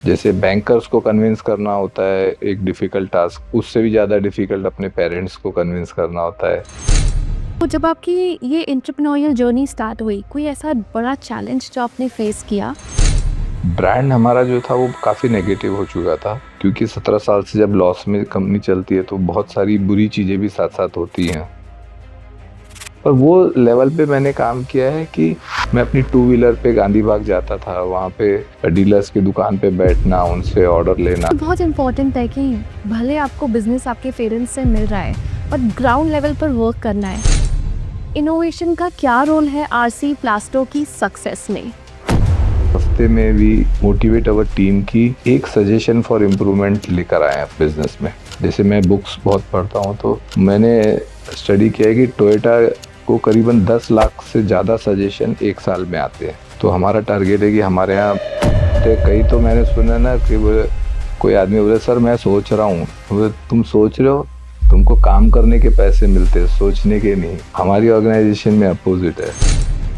जैसे बैंकर्स को कन्विंस करना होता है एक डिफिकल्ट टास्क, उससे भी ज़्यादा डिफिकल्ट अपने पेरेंट्स को कन्विंस करना होता है। तो जब आपकी ये एंटरप्रेन्योरियल जर्नी स्टार्ट हुई, कोई ऐसा बड़ा चैलेंज जो आपने फेस किया? ब्रांड हमारा जो था वो काफ़ी नेगेटिव हो चुका था, क्योंकि 17 साल से जब लॉस में कंपनी चलती है तो बहुत सारी बुरी चीज़ें भी साथ-साथ होती हैं। पर वो लेवल पे मैंने काम किया है कि मैं अपनी टू व्हीलर पे गांधी बाग जाता था, वहाँ पे डीलर्स की दुकान पे बैठना, उनसे ऑर्डर लेना। बहुत इम्पोर्टेंट है कि भले आपको बिजनेस आपके पेरेंट्स से मिल रहा है, पर ग्राउंड लेवल पर वर्क करना है। इनोवेशन का क्या रोल है आरसी प्लास्टो की सक्सेस में? हफ्ते में भी मोटिवेट अवर टीम की एक सजेशन फॉर इम्प्रूवमेंट लेकर आए हैं बिजनेस में। जैसे मैं बुक्स बहुत पढ़ता हूँ, तो मैंने स्टडी किया है कि टोयोटा को करीबन 10 लाख से ज़्यादा सजेशन एक साल में आते हैं। तो हमारा टारगेट है कि हमारे यहाँ कई तो मैंने सुना ना कि कोई आदमी बोले सर मैं सोच रहा हूँ, बोले तुम सोच रहे हो, तुमको काम करने के पैसे मिलते हैं, सोचने के नहीं। हमारी ऑर्गेनाइजेशन में अपोजिट है।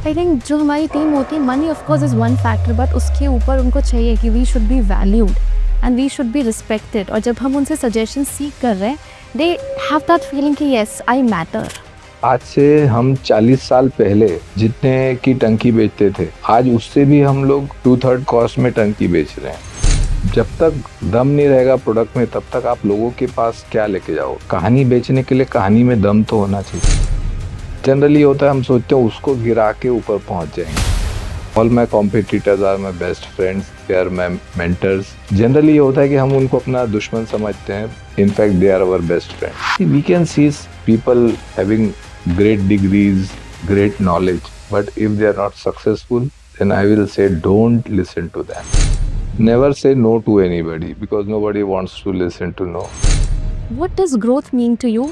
आई थिंक जो हमारी टीम होती है, money of course is one factor, but उसके ऊपर उनको चाहिए कि we should be valued and we should be respected. और जब हम उनसे सजेशन सीख कर रहे हैं, दे हैव दैट फीलिंग कि यस आई मैटर। आज से हम 40 साल पहले जितने की टंकी बेचते थे, आज उससे भी हम लोग 2/3 कॉस्ट में टंकी बेच रहे हैं। जब तक दम नहीं रहेगा प्रोडक्ट में, तब तक आप लोगों के पास क्या लेके जाओ। कहानी बेचने के लिए कहानी में दम तो होना चाहिए। जनरली होता है हम सोचते हैं उसको गिरा के ऊपर पहुंच जाएंगे। All my competitors are my best friends, they are my mentors. Generally ये होता है कि हम उनको अपना दुश्मन समझते हैं, in fact they are our best friend. We can see people having great degrees, great knowledge, but if they are not successful, then I will say don't listen to them. Never say no to anybody because nobody wants to listen to no. What does growth mean to you?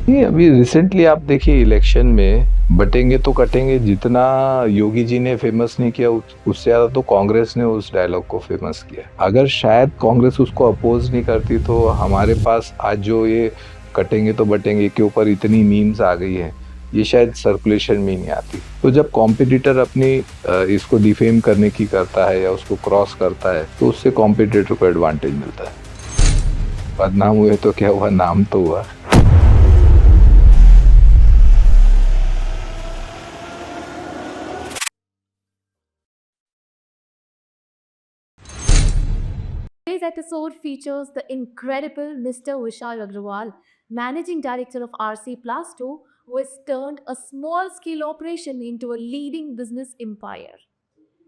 ये अभी recently आप देखिए election में बटेंगे तो कटेंगे, जितना योगी जी ने famous नहीं किया उससे ज्यादा तो कांग्रेस ने उस डायलॉग को फेमस किया। अगर शायद कांग्रेस उसको अपोज नहीं करती तो हमारे पास आज जो ये कटेंगे तो बटेंगे के ऊपर इतनी मीम्स आ गई है, ये शायद सर्कुलेशन में नहीं आती। तो जब कॉम्पिटिटर अपनी इसको डिफेम करने की करता है या उसको क्रॉस करता है, तो उससे कॉम्पिटिटर को एडवांटेज मिलता है। बदनाम हुए तो क्या हुआ, नाम तो हुआ। Today's episode features the incredible Mr. Vishal Agrawal, Managing Director of RC Plasto, who has turned a small scale operation into a leading business empire.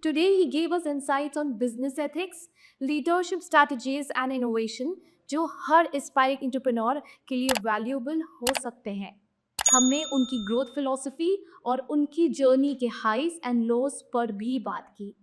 Today, he gave us insights on business ethics, leadership strategies, and innovation, जो हर aspiring entrepreneur के लिए valuable हो सकते हैं। हमने उनकी growth philosophy और उनकी जर्नी के हाइज एंड लोस पर भी बात की।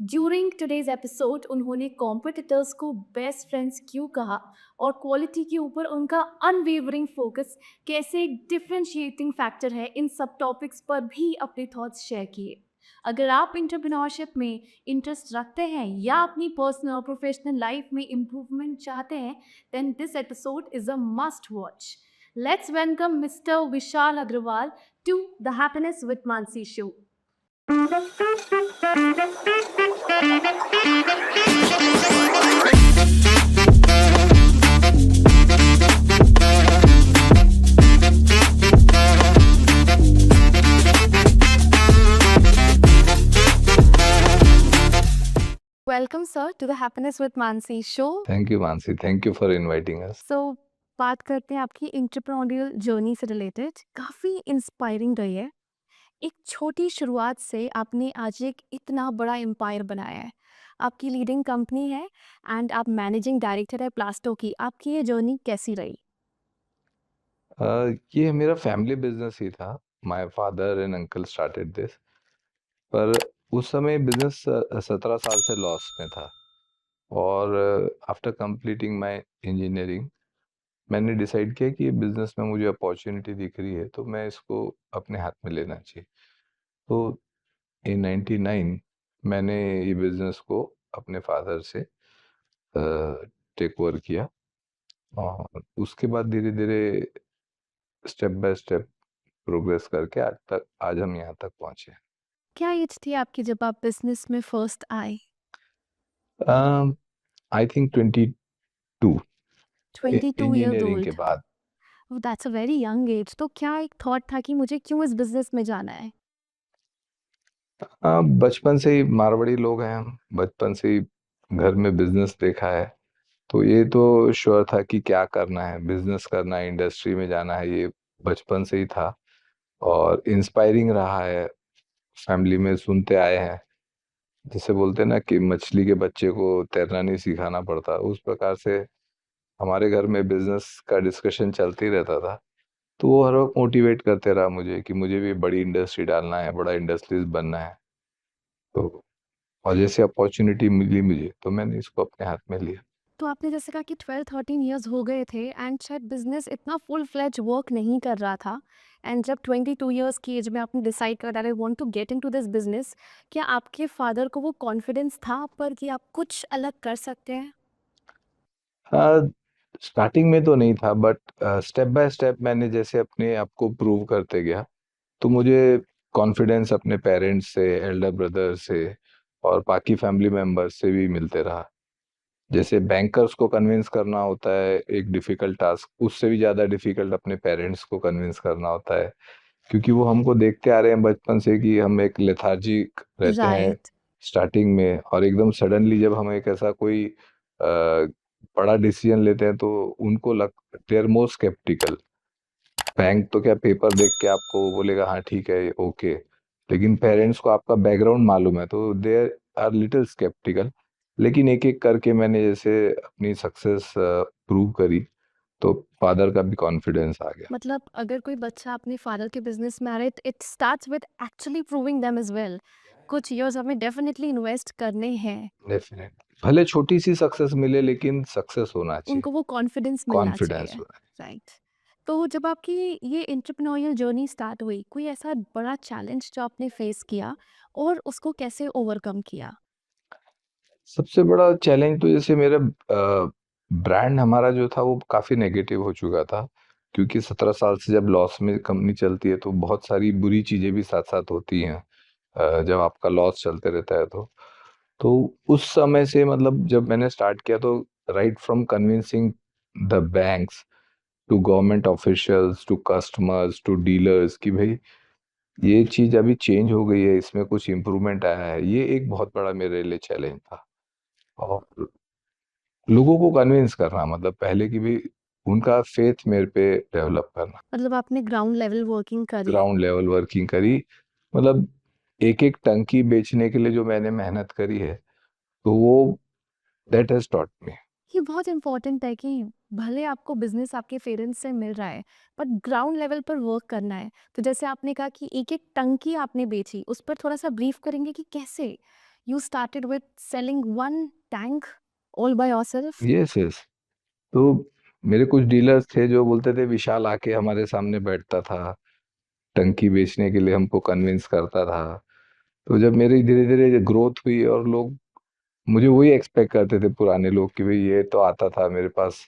ड्यूरिंग टुडेज एपिसोड उन्होंने कॉम्पिटिटर्स को बेस्ट फ्रेंड्स क्यों कहा और क्वालिटी के ऊपर उनका अनवेवरिंग फोकस कैसे एक डिफरेंशिएटिंग फैक्टर है, इन सब टॉपिक्स पर भी अपने थॉट्स शेयर किए। अगर आप एंटरप्रेन्योरशिप में इंटरेस्ट रखते हैं या अपनी पर्सनल और प्रोफेशनल लाइफ में इम्प्रूवमेंट चाहते हैं, then this episode is a must watch. Let's welcome mister Vishal Agarwal to the happiness with Mansi show. Welcome sir to the happiness with Mansi show. Thank you Mansi, thank you for inviting us. So बात करते हैं आपकी entrepreneurial journey से related. काफ़ी inspiring रही है। एक छोटी शुरुआत से आपने आज एक इतना बड़ा एम्पायर बनाया है। आपकी लीडिंग कंपनी है एंड आप मैनेजिंग डायरेक्टर है प्लास्टो की। आपकी ये जर्नी कैसी रही? ये मेरा फैमिली बिजनेस ही था। My father and uncle started this. पर उस समय बिजनेस 17 साल से लॉस में था। और आफ्टर कंप्लीटिंग माय इंजीनियरिंग मैंने डिसाइड किया कि ये बिजनेस में मुझे अपॉर्चुनिटी दिख रही है, तो मैं इसको अपने हाथ में लेना चाहिए। तो इन 99 मैंने ये बिजनेस को अपने फादर से टेक ओवर किया। और उसके बाद धीरे धीरे स्टेप बाय स्टेप प्रोग्रेस करके आज हम यहाँ तक पहुँचे। क्या एज थी आपकी जब आप बिजनेस में फर्स्ट आए? आई थिंक 22 22 years इंजीनियरिंग के old. बाद। That's a very young age. तो क्या एक थॉट था कि मुझे क्यों इस बिजनेस में जाना है? हाँ, बचपन से ही मारवाड़ी लोग हैं हम, बचपन से ही घर में बिजनेस देखा है। तो ये तो श्योर था कि क्या करना है, बिजनेस करना है, इंडस्ट्री में जाना है, ये बचपन से ही था। और इंस्पायरिंग रहा है, फैमिली में सुनते आए हैं। जैसे बोलते हैं ना कि मछली के बच्चे को तैरना नहीं सिखाना पड़ता, उस प्रकार से हमारे घर में बिजनेस का डिस्कशन चलती रहता था। तो वो हर वक्त मोटिवेट करते रहा मुझे कि मुझे भी बड़ी इंडस्ट्री डालना है, बड़ा इंडस्ट्रीज बनना है। तो और जैसे अपॉर्चुनिटी मिली मुझे तो मैंने इसको अपने हाथ में लिया। तो आपने जैसे कहा कि 12-13 इयर्स हो गए थे एंड शायद बिजनेस इतना फुल फ्लेज वर्क नहीं कर रहा था। एंड जब 22 इयर्स की एज में आपने डिसाइड करा I want to get into this business, क्या आपके फादर को वो कॉन्फिडेंस था आप पर कि आप कुछ अलग कर सकते हैं? हाँ, स्टार्टिंग में तो नहीं था, बट स्टेप बाय स्टेप मैंने जैसे अपने आप को प्रूव करते गया, तो मुझे कॉन्फिडेंस अपने पेरेंट्स से, एल्डर ब्रदर से और बाकी फैमिली मेंबर्स से भी मिलते रहा। जैसे बैंकर्स को कन्विंस करना होता है एक डिफिकल्ट टास्क, उससे भी ज़्यादा डिफिकल्ट अपने पेरेंट्स को कन्विंस करना होता है, क्योंकि वो हमको देखते आ रहे हैं बचपन से कि हम एक लेथार्जिक रहते हैं राइट। स्टार्टिंग में, और एकदम सडनली जब हम एक ऐसा कोई बड़ा डिसीजन लेते हैं तो उनको लग they are more sceptical. Bank तो क्या पेपर देख के आपको बोलेगा हाँ ठीक है ओके, लेकिन पेरेंट्स को आपका बैकग्राउंड मालूम है तो दे आर लिटिल स्केप्टिकल। लेकिन एक एक करके मैंने जैसे अपनी सक्सेस प्रूव करी, तो फादर का भी कॉन्फिडेंस आ गया। मतलब अगर कोई बच्चा अपने फादर के बिजनेस में आ रहा है, it starts with actually proving them as well. कुछ इयर्स हमें डेफिनेटली इन्वेस्ट करने हैं। डेफिनेट, भले छोटी सी सक्सेस मिले लेकिन सक्सेस होना चाहिए, उनको वो कॉन्फिडेंस मिलना कॉन्फिडेंस चाहिए। होना राइट। तो जब आपकी ये एंटरप्रेन्योरियल जर्नी स्टार्ट हुई, कोई ऐसा बड़ा चैलेंज जो आपने फेस किया और उसको कैसे ओवरकम किया? चाहिए। सबसे बड़ा चैलेंज तो जैसे मेरा ब्रांड हमारा जो था वो काफ़ी नेगेटिव हो चुका था, क्योंकि 17 साल से जब लॉस में कंपनी चलती है तो बहुत सारी बुरी चीज़ें भी साथ साथ होती हैं। जब आपका लॉस चलते रहता है तो उस समय से मतलब जब मैंने स्टार्ट किया तो right from convincing the banks to government officials to customers to dealers कि भाई ये चीज़ अभी चेंज हो गई है, इसमें कुछ इम्प्रूवमेंट आया है, ये एक बहुत बड़ा मेरे लिए चैलेंज था। और लोगों को कन्विंस करना, मतलब पहले की भी उनका फेथ मेरे पे डेवलप करना, मतलब आपने ग्राउंड लेवल वर्किंग करी। ग्राउंड लेवल वर्किंग करी। मतलब एक एक टंकी बेचने के लिए जो मैंने मेहनत करी है, तो वो दैट हैज टॉट मी। ये बहुत इंपॉर्टेंट है कि भले आपको बिजनेस आपके पेरेंट्स से मिल रहा है, बट ग्राउंड लेवल पर वर्क करना है। तो जैसे आपने कहा कि एक एक टंकी आपने बेची, उस पर थोड़ा सा ब्रीफ करेंगे कि कैसे you started with selling one tank all by yourself? Yes yes. तो मेरे कुछ डीलर्स थे जो बोलते थे, विशाल आके हमारे सामने बैठता था, टंकी बेचने के लिए हमको कन्विंस करता था। तो जब मेरी धीरे धीरे ग्रोथ हुई और लोग मुझे वही एक्सपेक्ट करते थे पुराने लोग कि भाई ये तो आता था मेरे पास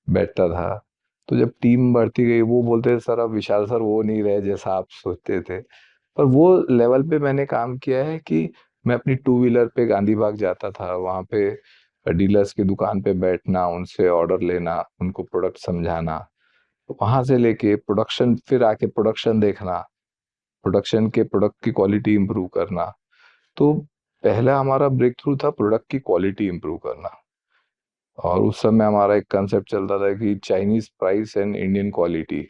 बैठता था, तो जब टीम बढ़ती गई वो बोलते थे सर अब विशाल सर वो नहीं रहे जैसा आप सोचते थे। पर वो लेवल पे मैंने काम किया है कि मैं अपनी टू व्हीलर पे गांधी बाग जाता था, वहाँ पे डीलर्स की दुकान पे बैठना, उनसे ऑर्डर लेना, उनको प्रोडक्ट समझाना, तो वहां से लेके प्रोडक्शन, फिर आके प्रोडक्शन देखना, प्रोडक्शन के प्रोडक्ट की क्वालिटी इंप्रूव करना। तो पहला हमारा ब्रेक थ्रू था प्रोडक्ट की क्वालिटी इंप्रूव करना। और उस समय हमारा एक कंसेप्ट चलता था कि Chinese price and Indian quality.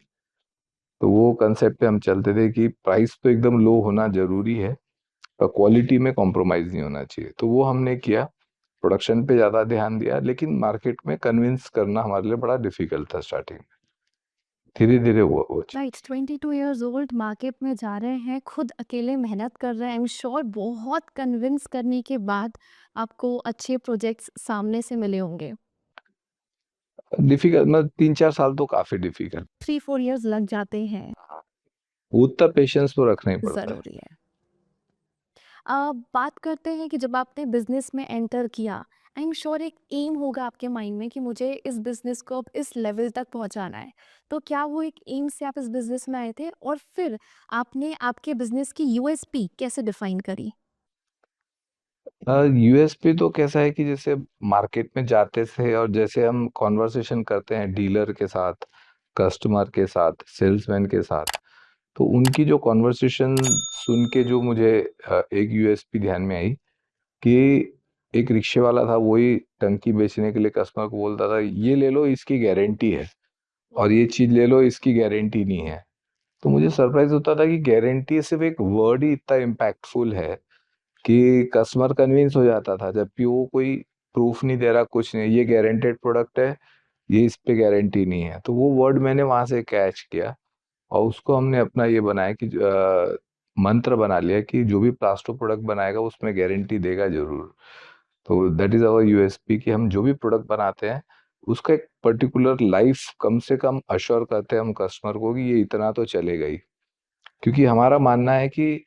तो वो कंसेप्ट पे हम चलते थे कि प्राइस तो एकदम लो होना जरूरी है, पर क्वालिटी में कॉम्प्रोमाइज नहीं होना चाहिए। तो वो हमने किया, प्रोडक्शन पे ज्यादा ध्यान दिया, लेकिन मार्केट में कन्विंस करना हमारे लिए बड़ा डिफिकल्ट था स्टार्टिंग में। धीरे धीरे हुआ वो चीज़। राइट। 22 इयर्स ओल्ड, मार्केट में जा रहे हैं, खुद अकेले मेहनत कर रहे हैं। आई एम श्योर बहुत कन्विंस करने के बाद आपको अच्छे प्रोजेक्ट्स सामने से मिले होंगे। डिफिकल्ट मतलब 3-4 साल तो काफी डिफिकल्ट। 3-4 इयर्स लग जाते हैं। उतना पेशेंस तो रखना ही पड़ता है। ज़रूरी है। बात करते हैं कि जब आपने बिजनेस में एंटर किया, आई एम श्योर एक एम होगा आपके माइंड में कि मुझे इस बिजनेस को अब इस लेवल तक पहुंचाना है। तो क्या वो एक एम से आप इस बिजनेस में आए थे और फिर आपने आपके बिजनेस की यूएसपी कैसे डिफाइन करी? यूएसपी तो कैसा है कि जैसे मार्केट में जाते थे और जैसे हम कॉन्वर्सेशन करते हैं डीलर के साथ, कस्टमर के साथ, सेल्समैन के साथ, तो उनकी जो कॉन्वर्सेशन सुन के जो मुझे एक यूएसपी ध्यान में आई कि एक रिक्शे वाला था, वही टंकी बेचने के लिए कस्टमर को बोलता था ये ले लो इसकी गारंटी है, और ये चीज ले लो इसकी गारंटी नहीं है। तो मुझे सरप्राइज होता था कि गारंटी सिर्फ एक वर्ड ही इतना इम्पैक्टफुल है कि कस्टमर कन्विंस हो जाता था, जबकि वो कोई प्रूफ नहीं दे रहा, कुछ नहीं, ये गारंटेड प्रोडक्ट है, ये इस पे गारंटी नहीं है। तो वो वर्ड मैंने वहां से कैच किया और उसको हमने अपना ये बनाया कि मंत्र बना लिया कि जो भी प्लास्टो प्रोडक्ट बनाएगा उसमें गारंटी देगा जरूर। तो दैट इज अवर यूएसपी कि हम जो भी प्रोडक्ट बनाते हैं उसका एक पर्टिकुलर लाइफ कम से कम अश्योर करते हैं हम कस्टमर को कि ये इतना तो चलेगा ही। क्योंकि हमारा मानना है कि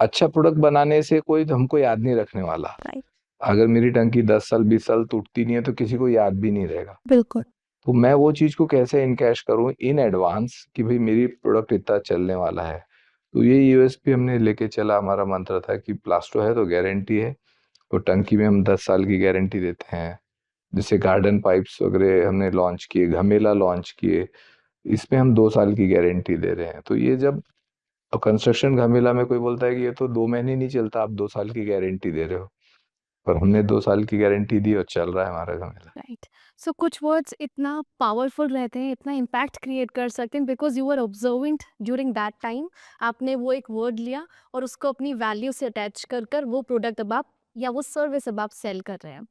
अच्छा प्रोडक्ट बनाने से कोई हमको याद नहीं रखने वाला। राइट। अगर मेरी टंकी 10 साल 20 साल टूटती नहीं है तो किसी को याद भी नहीं रहेगा। बिल्कुल। तो मैं वो चीज को कैसे इनकैश करूं इन एडवांस कि भाई मेरी प्रोडक्ट इतना चलने वाला है। तो ये यूएसपी हमने लेके चला, हमारा मंत्र था कि प्लास्टो है तो गारंटी है। तो टंकी में हम 10 साल की गारंटी देते हैं। जैसे गार्डन पाइप्स वगैरह हमने लॉन्च किए, घमेला लॉन्च किए, इसमें हम 2 साल की गारंटी दे रहे हैं। तो ये जब कंस्ट्रक्शन घमेला में कोई बोलता है कि ये तो 2 महीने नहीं चलता, आप 2 साल की गारंटी दे रहे हो, पर हमने 2 साल की गारंटी दी और चल रहा है हमारा घमेला। राइट। सो कुछ वर्ड्स इतना पावरफुल रहते हैं, इतना इम्पैक्ट क्रिएट कर सकते हैं because you are observant during that time. आपने वो एक वर्ड लिया और उसको अपनी वैल्यू से अटैच कर कर वो प्रोडक्ट अब आप या वो सर्विस अब आप सेल कर रहे हैं।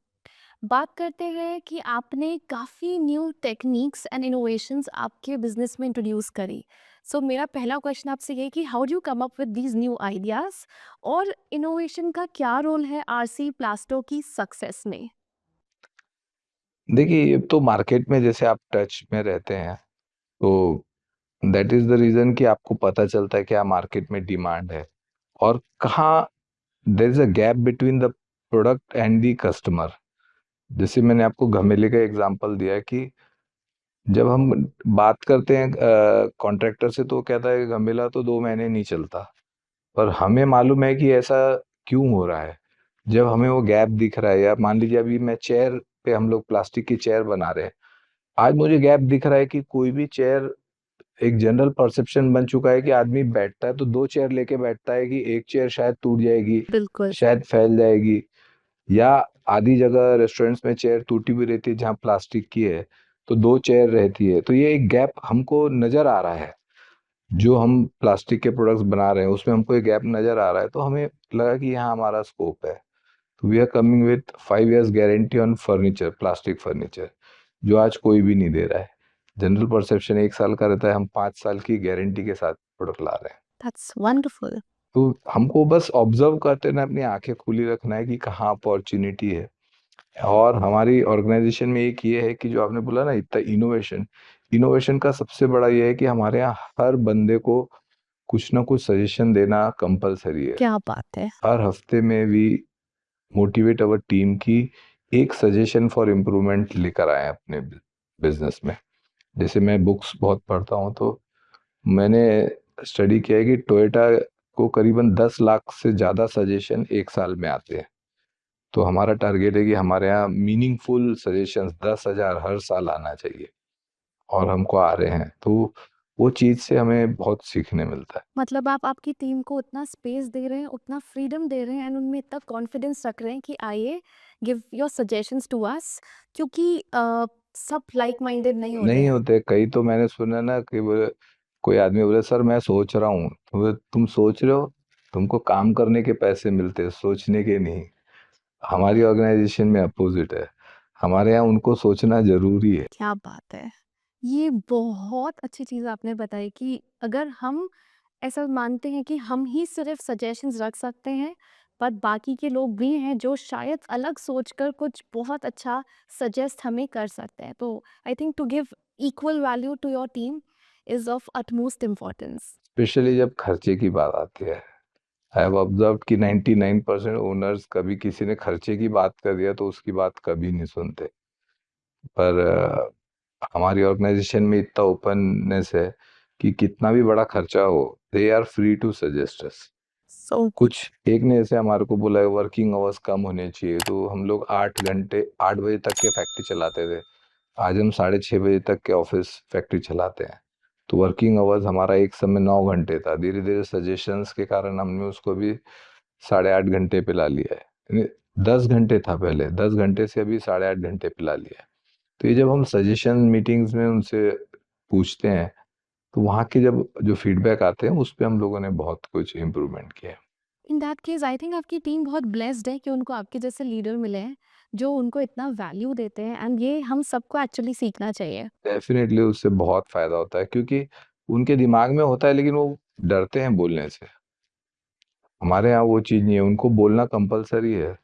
बात करते हैं कि आपने काफ़ी न्यू टेक्निक्स एंड इनोवेशंस आपके बिजनेस में इंट्रोड्यूस करी। सो मेरा पहला क्वेश्चन आपसे ये है कि how do you come up with these new ideas, और इनोवेशन का क्या रोल है आरसी प्लास्टो की सक्सेस में? देखिए ये तो मार्केट में जैसे आप टच में रहते हैं तो दैट इज द रीजन कि आपको पता चलता है क्या मार्केट में डिमांड है और कहाँ there is a gap between the product and the customer. जैसे मैंने आपको घमेले का एग्जांपल दिया है कि जब हम बात करते हैं कॉन्ट्रैक्टर से तो वो कहता है कि घमेला तो 2 महीने नहीं चलता, पर हमें मालूम है कि ऐसा क्यों हो रहा है। जब हमें वो गैप दिख रहा है, या मान लीजिए अभी मैं चेयर पे, हम लोग प्लास्टिक की चेयर बना रहे हैं, आज मुझे गैप दिख रहा है कि कोई भी चेयर, एक जनरल परसेप्शन बन चुका है कि आदमी बैठता है तो 2 चेयर लेके बैठता है कि एक चेयर शायद टूट जाएगी, बिल्कुल। शायद फैल जाएगी, या आधी जगह रेस्टोरेंट्स में चेयर टूटी भी रहती है जहाँ प्लास्टिक की है तो 2 चेयर रहती है। तो ये एक गैप हमको नजर आ रहा है, जो हम प्लास्टिक के प्रोडक्ट्स बना रहे हैं उसमें हमको एक गैप नजर आ रहा है। तो हमें लगा कि यहाँ हमारा स्कोप है। तो we are coming with 5 years guarantee on furniture, plastic furniture, जो आज कोई भी नहीं दे रहा है। जनरल परसेप्शन 1 साल का रहता है, हम 5 साल की गारंटी के साथ प्रोडक्ट ला रहे हैं। That's wonderful. तो हमको बस ऑब्जर्व करते रहना, अपनी आंखें खुली रखना है कि कहाँ अपॉर्चुनिटी है। और हमारी ऑर्गेनाइजेशन में एक ये है कि जो आपने बोला ना इतना इनोवेशन, इनोवेशन का सबसे बड़ा ये है कि हमारे यहाँ हर बंदे को कुछ ना कुछ सजेशन देना कंपलसरी है। क्या बात है। हर हफ्ते में भी मोटिवेट अवर टीम की एक सजेशन फॉर इम्प्रूवमेंट लेकर आए हैं अपने बिजनेस में। जैसे मैं बुक्स बहुत पढ़ता हूँ, तो मैंने स्टडी किया है कि टोयोटा को करीबन 10 लाख से ज़्यादा सजेशन एक साल में आते हैं। तो हमारा टारगेट है कि हमारे यहाँ मीनिंगफुल सजेशंस 10,000 हर साल आना चाहिए, और हमको आ रहे हैं। तो वो चीज़ से हमें बहुत सीखने मिलता है। मतलब आप आपकी टीम को उतना स्पेस दे रहे हैं, उतना फ्रीडम दे रहे हैं एंड उनमें इतना कॉन्फिडेंस रख रहे हैं कि आइए give your suggestions to us, क्योंकि सब लाइक माइंडेड नहीं होते नहीं हैं। होते कई, तो मैंने सुना ना कि बोले, कोई आदमी बोले सर मैं सोच रहा हूँ, तो बोले, तुम सोच रहे हो, तुमको काम करने के पैसे मिलते हैं, सोचने के नहीं। हमारी ऑर्गेनाइजेशन में अपोजिट है, हमारे यहाँ उनको सोचना जरूरी है। क्या बात है। ये बहुत अच्छी चीज़ आपने बताई कि अगर हम ऐसा मानते हैं कि हम ही सिर्फ सजेशंस रख सकते हैं, पर बाकी के लोग भी हैं जो शायद अलग सोचकर कुछ बहुत अच्छा सजेस्ट हमें कर सकते हैं। तो I think to give equal value to your team is of utmost importance. Specially जब खर्चे की बात आती है। आई हैव ऑब्जर्व कि 99% ओनर्स, कभी किसी ने खर्चे की बात कर दिया तो उसकी बात कभी नहीं सुनते। पर हमारी ऑर्गेनाइजेशन में इतना ओपननेस है कि कितना भी बड़ा खर्चा हो, they are free to suggest us. So कुछ एक ने ऐसे हमारे को बोला है वर्किंग आवर्स कम होने चाहिए, तो हम लोग 8 बजे तक के फैक्ट्री चलाते थे। आज हम 6:30 बजे तक के ऑफिस फैक्ट्री चलाते हैं। तो वर्किंग आवर्स हमारा एक समय 9 घंटे था, धीरे धीरे सजेशंस के कारण हमने उसको भी 8:30 घंटे पे ला लिया है। यानी 10 घंटे था पहले, 10 घंटे से अभी 8:30 घंटे पे ला लिया है। तो ये जब हम सजेशन मीटिंग्स में उनसे पूछते हैं, तो वहाँ के जब जो फीडबैक आते हैं उस पे हम लोगों ने बहुत कुछ इम्प्रूवमेंट किया है। In that case I think आपकी टीम बहुत ब्लेस्ड है कि उनको आपके जैसे लीडर मिले हैं जो उनको इतना वैल्यू देते हैं, एंड ये हम सबको एक्चुअली सीखना चाहिए। डेफिनेटली उससे बहुत फायदा होता है, क्योंकि उनके दिमाग में होता है लेकिन वो डरते हैं बोलने से। हमारे यहाँ वो चीज़ नहीं है, उनको बोलना कंपलसरी है।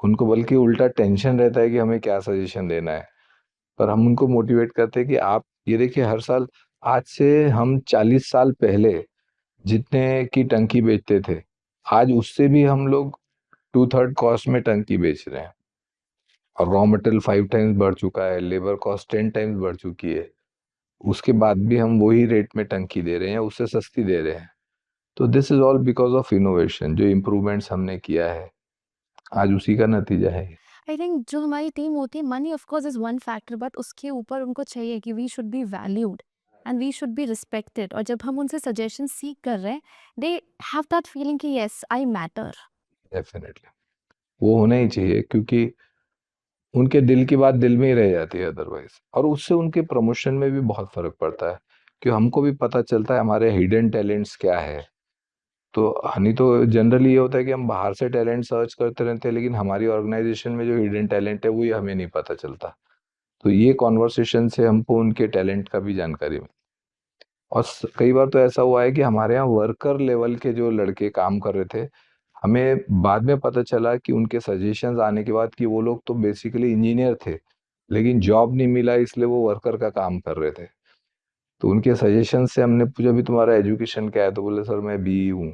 उनको बल्कि उल्टा टेंशन रहता है कि हमें क्या सजेशन देना है। पर हम उनको मोटिवेट करते हैं कि आप ये देखिए, हर साल आज से हम 40 साल पहले जितने की टंकी बेचते थे, आज उससे भी हम लोग 2/3 कॉस्ट में टंकी बेच रहे हैं। और रॉ मटेरियल 5 टाइम्स बढ़ चुका है, लेबर कॉस्ट 10 टाइम्स बढ़ चुकी है। उसके बाद भी हम वही रेट में टंकी दे रहे हैं या उससे सस्ती दे रहे हैं। तो this is all because of innovation, जो इम्प्रूवमेंट्स हमने किया है, आज उसी का नतीजा है। आई थिंक जो हमारी टीम होती है, money of course is one factor, but उसके ऊपर उनको चाहिए कि we should be valued and we should be respected, और जब हम उनसे सजेशन सीख कर रहे हैं दे हैव दैट फीलिंग कि यस आई मैटर। डेफिनेटली वो होना ही चाहिए, क्योंकि उनके दिल की बात दिल में ही रह जाती है अदरवाइज। और उससे उनके प्रमोशन में भी बहुत फर्क पड़ता है, कि हमको भी पता चलता है हमारे हिडन टैलेंट्स क्या है। तो नहीं तो जनरली ये होता है कि हम बाहर से टैलेंट सर्च करते रहते हैं, लेकिन हमारी ऑर्गेनाइजेशन में जो हिडन टैलेंट है वो हमें नहीं पता चलता। तो ये कॉन्वर्सेशन से हमको उनके टैलेंट का भी जानकारी मिलती है। और कई बार तो ऐसा हुआ है कि हमारे यहाँ वर्कर लेवल के जो लड़के काम कर रहे थे, हमें बाद में पता चला कि उनके सजेशंस आने के बाद कि वो लोग तो बेसिकली इंजीनियर थे, लेकिन जॉब नहीं मिला इसलिए वो वर्कर का काम कर रहे थे। तो उनके सजेशन से हमने पूछा भी तुम्हारा एजुकेशन क्या है, तो बोले सर मैं बीई हूँ।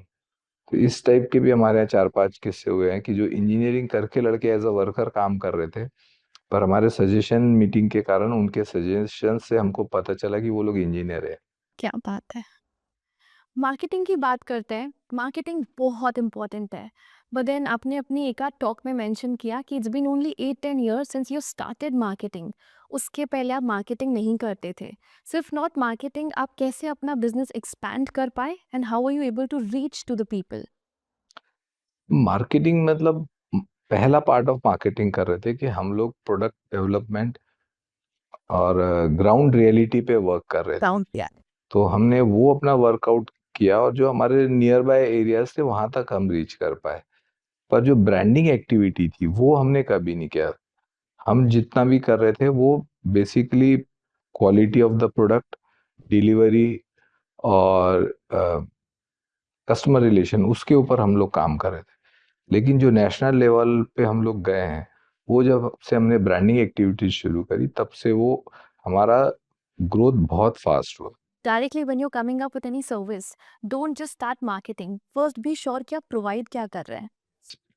तो इस टाइप के भी हमारे यहाँ 4-5 किस्से हुए हैं कि जो इंजीनियरिंग करके लड़के एज अ वर्कर काम कर रहे थे, पर हमारे सजेशन मीटिंग के कारण उनके सजेशन से हमको पता चला कि वो लोग इंजीनियर है। क्या बात है। मार्केटिंग की बात करते हैं, मार्केटिंग बहुत इंपॉर्टेंट है, बट देन आपने अपनी एक आध टॉक में मेंशन किया कि it's been only 8-10 years since you started marketing. उसके पहले आप मार्केटिंग नहीं करते थे। सिर्फ नॉट मार्केटिंग, आप कैसे अपना बिजनेस एक्सपैंड कर पाए and how are you able to reach to the people? Marketing मतलब पहला पार्ट ऑफ मार्केटिंग कर रहे थे कि हम लोग प्रोडक्ट डेवलपमेंट और ग्राउंड रियलिटी पे वर्क कर रहे थे। साउंड या तो हमने वो अपना वर्कआउट किया और जो हमारे नियर बाय एरियाज थे वहां तक हम रीच कर पाए। पर जो ब्रांडिंग एक्टिविटी थी वो हमने कभी नहीं किया। हम जितना भी कर रहे थे वो basically quality of the product, delivery और कस्टमर रिलेशन, उसके ऊपर हम लोग काम कर रहे थे। लेकिन जो नेशनल लेवल पे हम लोग गए हैं, वो जब से हमने ब्रांडिंग एक्टिविटीज शुरू करी तब से वो हमारा ग्रोथ बहुत फास्ट हुआ। Directly when you coming up with any service, don't just start marketing, first be sure कि आप प्रोवाइड क्या कर रहे हैं।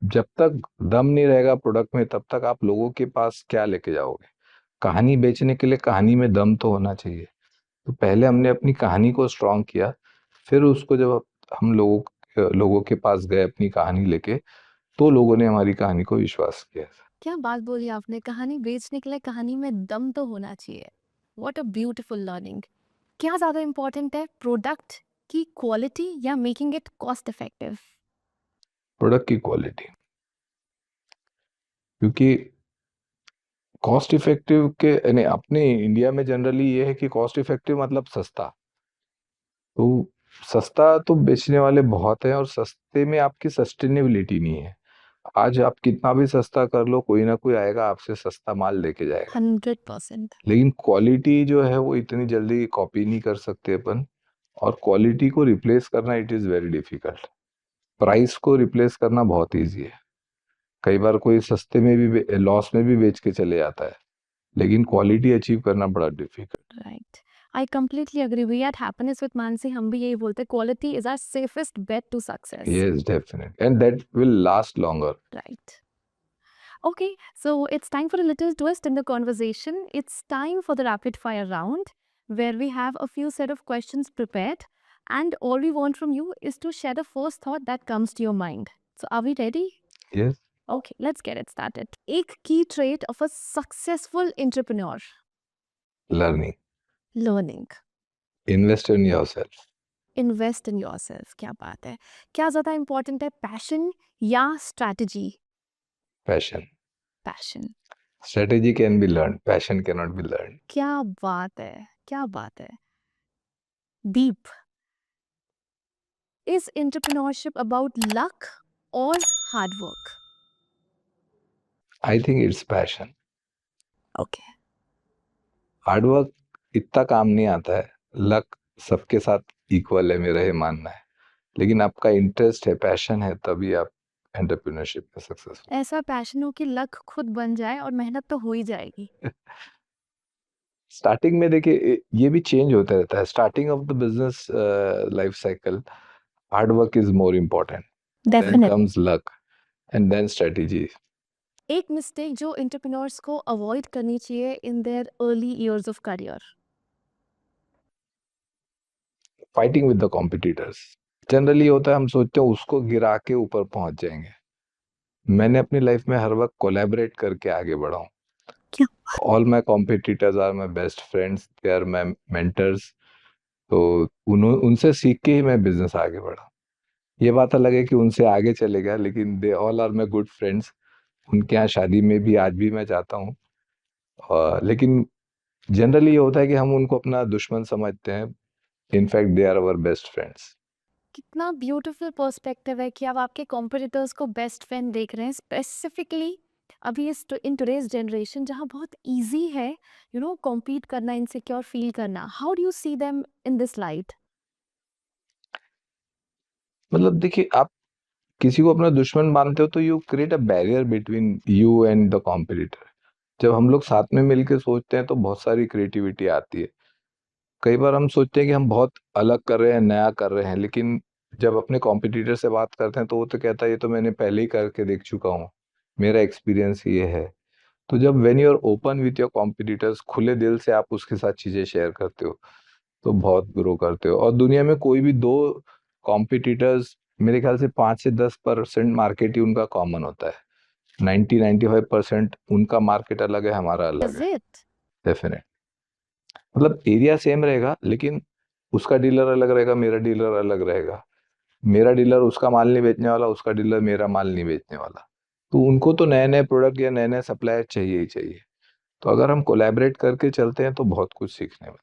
जब तक दम नहीं रहेगा प्रोडक्ट में, तब तक आप लोगों के पास क्या लेके जाओगे। कहानी बेचने के लिए कहानी में दम तो होना चाहिए। तो पहले हमने अपनी कहानी को स्ट्रॉन्ग किया, फिर उसको जब हम लोगों के पास गए अपनी कहानी लेके, तो लोगों ने हमारी कहानी को विश्वास किया। क्या बात बोली आपने, कहानी बेचने के लिए कहानी में दम तो होना चाहिए। What a beautiful learning. क्या ज़्यादा इम्पोर्टेंट है, प्रोडक्ट की क्वालिटी या making it cost effective? Product की क्वालिटी, क्योंकि कॉस्ट इफेक्टिव के यानी अपने इंडिया में जनरली ये है कि कॉस्ट इफेक्टिव मतलब सस्ता। तो सस्ता तो बेचने वाले बहुत हैं और सस्ते में आपकी सस्टेनेबिलिटी नहीं है। आज आप कितना भी सस्ता कर लो, कोई ना कोई आएगा आपसे सस्ता माल लेके जाएगा। 100%। लेकिन क्वालिटी जो है वो इतनी जल्दी कॉपी नहीं कर सकते अपन। और क्वालिटी को रिप्लेस करना it is very difficult. Price को रिप्लेस करना बहुत इजी है। कई बार कोई सस्ते में भी लॉस में भी बेच के चले जाता है, लेकिन क्वालिटी अचीव करना बड़ा difficult. Right, I completely agree. We at happiness with Mansi हम भी यही बोलते हैं, quality is our safest bet to success. Yes definite, and that will last longer. Right. Okay, so it's time for a little twist in the conversation. It's time for the rapid fire round where we have a few set of questions prepared. And all we want from you is to share the first thought that comes to your mind. So, are we ready? Yes. Okay, let's get it started. एक key trait of a successful entrepreneur. Learning. Learning. Invest in yourself. Invest in yourself. क्या बात है. क्या ज़्यादा important है, passion या strategy? Passion. Passion. Strategy can be learned. Passion cannot be learned. क्या बात है. क्या बात है. Deep. Is entrepreneurship about luck or hard work? I think it's passion. Okay. Hard work इतना काम नहीं आता है. लक सबके साथ इक्वल है, मेरा ये मानना है. लेकिन आपका इंटरेस्ट है, पैशन है, तभी आप एंटरप्रेन्योरशिप में सक्सेसफुल. ऐसा पैशन हो कि लक खुद बन जाए और मेहनत तो हो ही जाएगी. स्टार्टिंग में देखिए ये भी चेंज होता रहता है. Starting of the business life cycle, hard work is more important. Then Definitely. Comes luck and then strategy. एक मिस्टेक जो एंटरप्रेन्योर्स को अवॉइड करनी चाहिए in their early years of career. Fighting with the competitors. Generally होता है हम सोचते हैं उसको गिरा के ऊपर पहुंच जाएंगे. मैंने अपनी लाइफ में हर वक्त कोलैबोरेट करके आगे बढ़ा हूं. क्या? All my competitors are my best friends, they are my mentors. तो उनसे सीख के ही मैं बिजनेस आगे बढ़ा. ये बात अलग है कि उनसे आगे चले गया, लेकिन they all are my good friends. उनके यहाँ शादी में भी आज भी मैं जाता हूँ. लेकिन जनरली ये होता है कि हम उनको अपना दुश्मन समझते हैं. In fact they are our best friends. कितना ब्यूटीफुल पर्सपेक्टिव है कि आप आपके कॉम्पिटिटर्स को बेस्ट फ्रेंड देख रहे हैं, स्पेसिफिकली अभी इस इन टुडेज जनरेशन जहाँ बहुत इजी है कॉम्पीट करना, इनसिक्योर फील करना. How do you see them in this light? मतलब देखिए, आप किसी को अपना दुश्मन मानते हो तो you create a barrier between you and the competitor. जब हम लोग साथ में मिलकर सोचते हैं तो बहुत सारी क्रिएटिविटी आती है. कई बार हम सोचते हैं कि हम बहुत अलग कर रहे हैं, नया कर रहे हैं, लेकिन जब अपने कॉम्पिटिटर से बात करते हैं तो वो तो कहता है ये तो मैंने पहले ही करके देख चुका हूँ, मेरा एक्सपीरियंस ये है. तो जब when you are open with your competitors, खुले दिल से आप उसके साथ चीजें शेयर करते हो तो बहुत ग्रो करते हो. और दुनिया में कोई भी दो कॉम्पिटिटर्स, मेरे ख्याल से 5 से 10% मार्केट ही उनका कॉमन होता है. 90-95% उनका मार्केट अलग है, हमारा अलग इज है. इट? डेफिनेट. मतलब एरिया सेम रहेगा, लेकिन उसका डीलर अलग रहेगा, मेरा डीलर अलग रहेगा. मेरा डीलर उसका माल नहीं बेचने वाला, उसका डीलर मेरा माल नहीं बेचने वाला. तो उनको तो नए नए प्रोडक्ट या नए नए सप्लायर चाहिए ही चाहिए. तो अगर हम कोलैबोरेट करके चलते हैं तो बहुत कुछ सीखने में.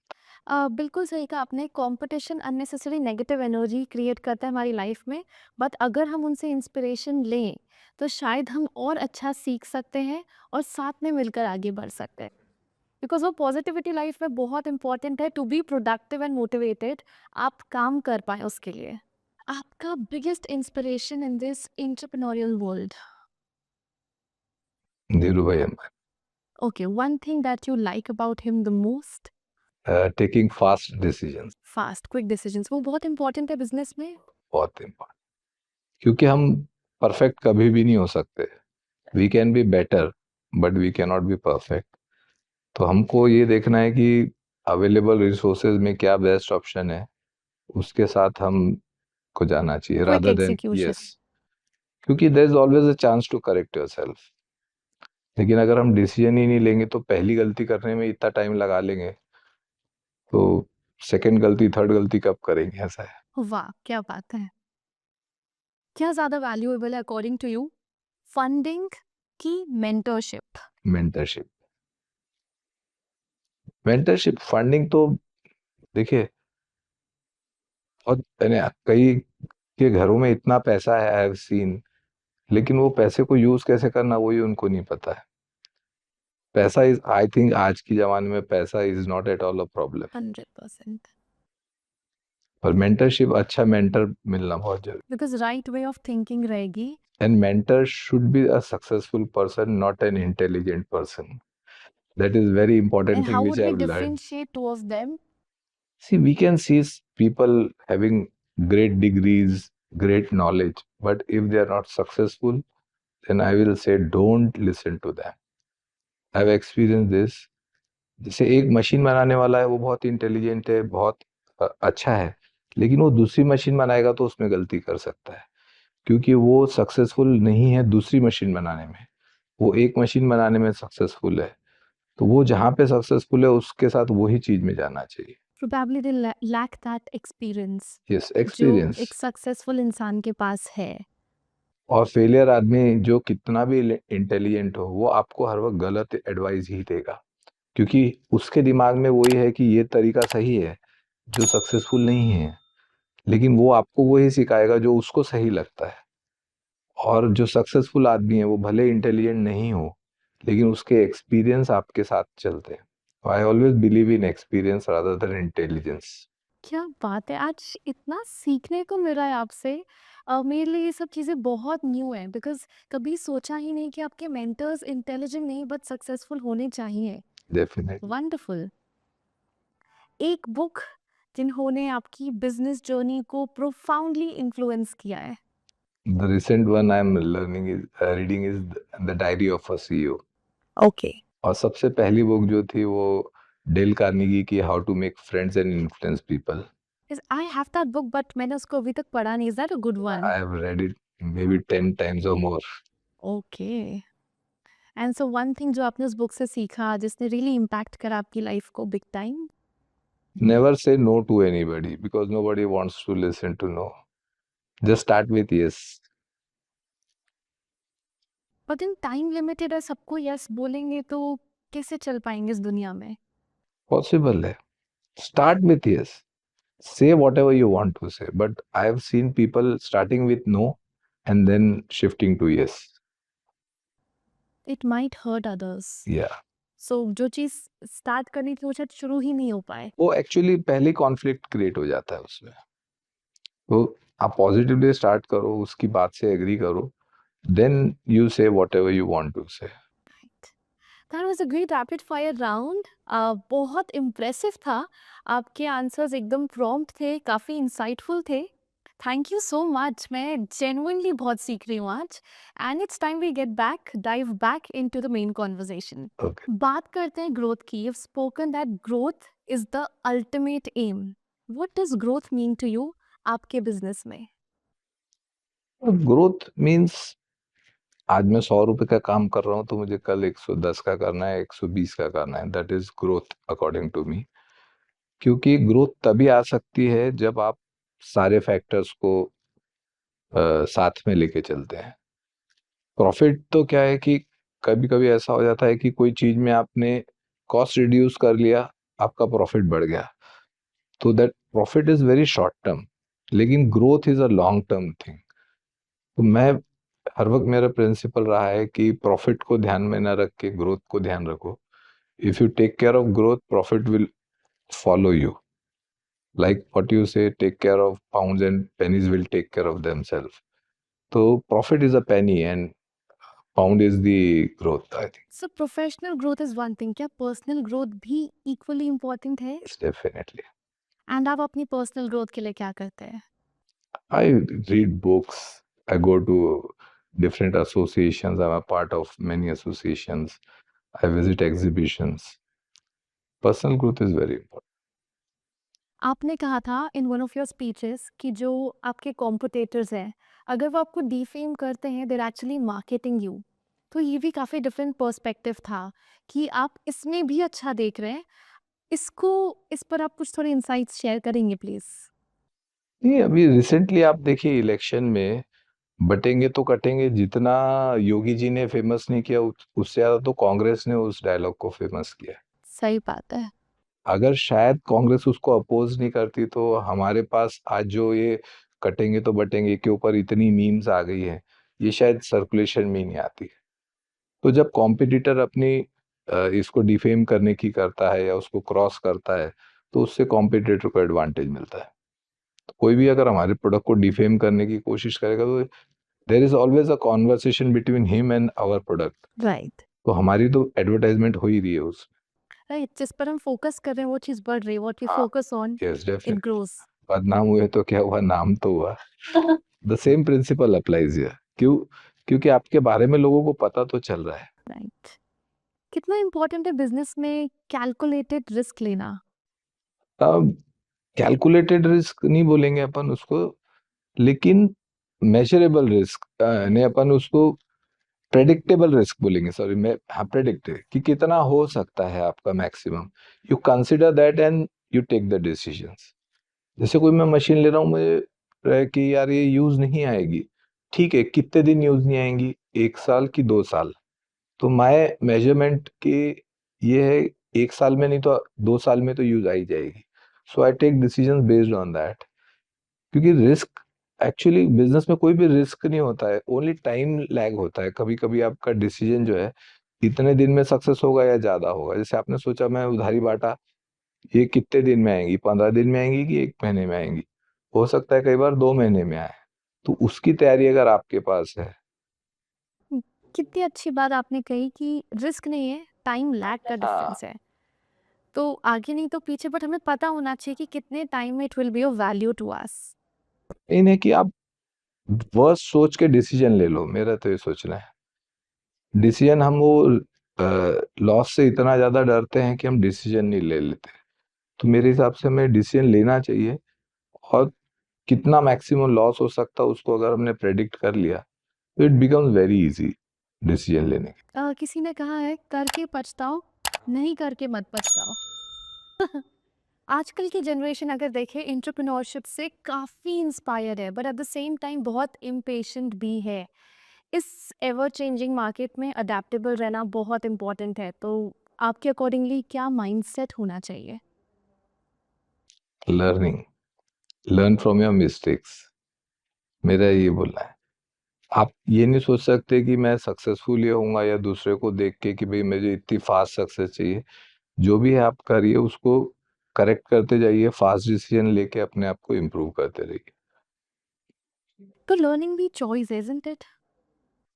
बिल्कुल सही कहा आपने. Competition unnecessary negative energy create करता है हमारी लाइफ में, बट अगर हम उनसे इंस्पिरेशन लें तो शायद हम और अच्छा सीख सकते हैं और साथ में मिलकर आगे बढ़ सकते हैं. बिकॉज वो पॉजिटिविटी लाइफ में बहुत इंपॉर्टेंट है to be productive and motivated. आप काम कर पाए उसके लिए. आपका biggest inspiration in this entrepreneurial world? Dhirubhai Ambani. Okay, one thing that you like about him the most? Taking fast decisions. Fast quick decisions, वो बहुत इंपॉर्टेंट है बिजनेस में. बहुत इम्पोर्टेंट. क्योंकि हम परफेक्ट कभी भी नहीं हो सकते. We can be better but we can not be perfect. तो हमको ये देखना है कि अवेलेबल रिसोर्सेज में क्या बेस्ट ऑप्शन है, उसके साथ हम को जाना चाहिए quick rather than. Execution. Yes. क्योंकि there is always a chance to correct yourself. लेकिन अगर हम डिसीजन ही नहीं लेंगे तो पहली गलती करने में इतना टाइम लगा लेंगे, तो सेकंड गलती, थर्ड गलती कब करेंगे, ऐसा है. वाह, क्या बात है. क्या ज़्यादा वैल्यूएबल है अकॉर्डिंग टू यू, फंडिंग की मेंटरशिप? मेंटरशिप. मेंटरशिप, फंडिंग तो देखिए, और कई के घरों में इतना पैसा है, आई हैव सीन, लेकिन वो पैसे को यूज कैसे करना वही उनको नहीं पता है. पैसा इज, आई थिंक आज की जमाने में पैसा is not at all a problem. 100%. पर मेंटरशिप, अच्छा मेंटर मिलना बहुत जरूरी. Because right way of thinking रहेगी. And mentor should be a successful person, not an intelligent person. That is very important and thing how which would I we have learned. Differentiate two of them? See, we can see people having great degrees, great knowledge, but if they are not successful, then I will say don't listen to them. I have experienced this. जैसे एक machine बनाने वाला है, वो बहुत intelligent है, बहुत अच्छा है, लेकिन वो दूसरी मशीन बनाएगा तो उसमें गलती कर सकता है, क्योंकि वो सक्सेसफुल नहीं है दूसरी मशीन बनाने में, वो एक मशीन बनाने में सक्सेसफुल है। तो वो जहाँ पे सक्सेसफुल है उसके साथ वही चीज में जाना चाहिए। Probably they lack that experience yes, जो एक्सपीरियंस। एक सक्सेसफुल इंसान के पास है। और फेलियर आदमी जो कितना भी इंटेलिजेंट हो, वो आपको हर वक्त गलत एडवाइस ही देगा, क्योंकि उसके दिमाग में वही है कि ये तरीका सही है जो सक्सेसफुल नहीं है, लेकिन वो आपको वही सिखाएगा जो उसको सही लगता है। और जो सक्सेसफुल आदमी है वो भले इंटेलिजेंट नहीं हो, लेकिन उसके एक्सपीरियंस आपके साथ चलते हैं। I always believe in experience rather than intelligence. क्या बात है! आज इतना सीखने को मिल रहा है आपसे। मेरे लिए ये सब चीज़ें बहुत न्यू हैं बिकॉज़ कभी सोचा ही नहीं कि आपके मेंटर्स इंटेलिजेंट नहीं बट सक्सेसफुल होने चाहिए। डेफिनेटली। वंडरफुल। एक बुक जिन्होंने आपकी बिज़नेस जर्नी को प्रोफाउंडली इन्फ्लुएंस किया है। The recent one I am learning is reading is the diary of a CEO. Okay. और सबसे पहली बुक जो थी वो डेल कार्नेगी की how to make friends and influence people. I have that book but मैंने उसको अभी तक पढ़ा नहीं। Is that a good one? I have read it maybe 10 times और more. Okay. And so one thing जो आपने उस बुक से सीखा जिसने रियली इम्पैक्ट करा आपकी लाइफ को big time? Never say no to anybody because nobody wants to listen to no. Just start with yes. But in time limited है, सबको यस बोलेंगे तो कैसे चल पाएंगे इस दुनिया में? Possible है. Start with yes. Say whatever you want to say. But I have seen people starting with no and then shifting to yes. It might hurt others. Yeah. So जो चीज़ स्टार्ट करनी थी वो शायद शुरू ही नहीं हो पाए। वो एक्चुअली पहले कॉन्फ्लिक्ट क्रिएट हो जाता है उसमें। तो आप पॉजिटिवली स्टार्ट करो, उसकी बात से एग्री करो, then you say whatever you want to say. That was a great rapid fire round. बहुत इम्प्रेसिव था। आपके आंसर्स एकदम प्रॉम्प्ट थे, काफ़ी इंसाइटफुल थे। Thank you so much. मैं जेन्युइनली बहुत सीख रही हूँ आज। And it's time we get back dive back into the main conversation. Okay. बात करते हैं ग्रोथ की। You spoken that growth is the ultimate aim. What does growth mean to you आपके बिजनेस में? ग्रोथ मीन्स आज मैं 100 रुपए का काम कर रहा हूँ तो मुझे कल 110 का करना है, 120 का करना है। That is growth according to me. क्योंकि ग्रोथ तभी आ सकती है जब आप सारे फैक्टर्स को साथ में लेके चलते हैं। प्रॉफिट तो क्या है कि कभी कभी ऐसा हो जाता है कि कोई चीज में आपने कॉस्ट रिड्यूस कर लिया, आपका प्रॉफिट बढ़ गया, तो that profit is very short term. लेकिन growth is a long term thing. तो मैं हर वक्त मेरा प्रिंसिपल रहा है कि प्रॉफिट को ध्यान में ना रख के ग्रोथ को ध्यान रखो। If you take care of growth, profit will follow you. Like what you say, take care of pounds and pennies will take care of themselves. So profit is a penny and pound is the growth, I think. So professional growth is one thing, क्या personal growth भी equally important है? Yes, definitely. And आप अपनी personal growth के लिए क्या करते हैं? I read books. I go to different associations. I'm a part of many associations. I visit exhibitions. Personal growth is very important. आपने कहा था in one of your speeches कि जो आपके कॉम्पिटिटर्स हैं, अगर वो आपको डिफेम करते हैं, देर एक्चुअली मार्केटिंग यू। तो ये भी काफ़ी डिफरेंट पर्सपेक्टिव था कि आप इसमें भी अच्छा देख रहे हैं। इसको इस पर आप कुछ थोड़े इंसाइट्स शेयर करेंगे प्लीज़? नहीं, अभी रिसेंटली आप देखिए इलेक्शन में बटेंगे तो कटेंगे जितना योगी जी ने फेमस नहीं किया, उससे ज्यादा तो कांग्रेस ने उस डायलॉग को फेमस किया। सही बात है। अगर शायद कांग्रेस उसको अपोज नहीं करती तो हमारे पास आज जो ये कटेंगे तो बटेंगे के ऊपर इतनी मीम्स आ गई है, ये शायद सर्कुलेशन में ही नहीं आती। तो जब कॉम्पिटिटर अपनी इसको डिफेम करने की करता है या उसको क्रॉस करता है, तो उससे कॉम्पिटिटर को एडवांटेज मिलता है। तो कोई भी अगर हमारे प्रोडक्ट को डिफेम करने की कोशिश करेगा तो there is always a conversation between him and our product. Right. तो हमारी तो एडवर्टाइजमेंट हो ही रही है उस। राइट, जिस पर हम फोकस कर रहे हैं वो चीज़ बढ़ रही है। व्हाट वी हाँ, focus on yes it definitely. Grows. बदनाम हुए तो क्या हुआ, नाम तो हुआ। The same principle applies here. क्योंकि आपके बारे में लोगों को पता तो चल रहा है। राइट। कितना इम्पोर्टेंट है बिजनेस में कैलकुलेटेड रिस्क लेना? तब कैलकुलेटेड रिस्क नहीं बोलेंगे अपन उसको, लेकिन मेजरेबल रिस्क ने अपन उसको प्रेडिक्टेबल रिस्क बोलेंगे, सॉरी मैं, हाँ प्रेडिक्टेड, कि कितना हो सकता है आपका maximum, you consider that and you take the decisions. जैसे कोई मैं मशीन ले रहा हूँ, मुझे रहे कि यार ये यूज नहीं आएगी, ठीक है, कितने दिन यूज नहीं आएंगी, 1 साल की 2 साल, तो माय मेजरमेंट के ये है, 1 साल में नहीं तो 2 साल में तो यूज आ ही जाएगी। So I take decision based on that, क्योंकि रिस्क, एक्चुअली बिजनेस में कोई भी रिस्क नहीं होता है, ओनली टाइम लैग होता है। कभी कभी आपका डिसीजन जो है इतने दिन में सक्सेस होगा या ज्यादा होगा। जैसे आपने सोचा मैं उधारी बांटा, ये कितने दिन में आएंगी, 15 दिन में आएंगी कि 1 महीने में आएंगी, हो सकता है कई बार 2 महीने में आए। तो उसकी तैयारी अगर आपके पास है, कितनी अच्छी बात आपने कही कि रिस्क नहीं है, टाइम लैग का हाँ, डिफरेंस है। तो आगे नहीं तो पीछे, बट हमें पता होना चाहिए कि कितने टाइम में it will be of value to us. इन्हें कि आप वर्स्ट सोच के डिसीजन ले लो, मेरा तो ये सोचना है। डिसीजन हम वो लॉस से इतना ज्यादा डरते हैं कि हम डिसीजन नहीं ले लेते। तो मेरे हिसाब से हमें डिसीजन लेना चाहिए, और कितना मैक्सिमम लॉस हो सकता है उसको अगर हमने प्रेडिक्ट कर लिया तो it becomes very easy decision लेने के। किसी ने कहा है करके पछताओ, नहीं करके मत पछताओ। आजकल की जनरेशन अगर देखें एंटरप्रेन्योरशिप से काफ़ी इंस्पायर है, but at the same time बहुत इम्पेशेंट भी है। इस एवर चेंजिंग मार्केट में अडेप्टेबल रहना बहुत इम्पोर्टेंट है। तो आपके अकॉर्डिंगली क्या माइंडसेट होना चाहिए? Learning, learn from your mistakes, मेरा ये बोलना है। आप ये नहीं सोच सकते कि मैं सक्सेसफुल ये होऊंगा या दूसरे को देख के कि भाई मुझे इतनी फास्ट सक्सेस चाहिए। जो भी है आप करिए, उसको करेक्ट करते जाइए, फास्ट डिसीजन लेके अपने आप को इम्प्रूव करते रहिए। तो लर्निंग भी choice isn't it?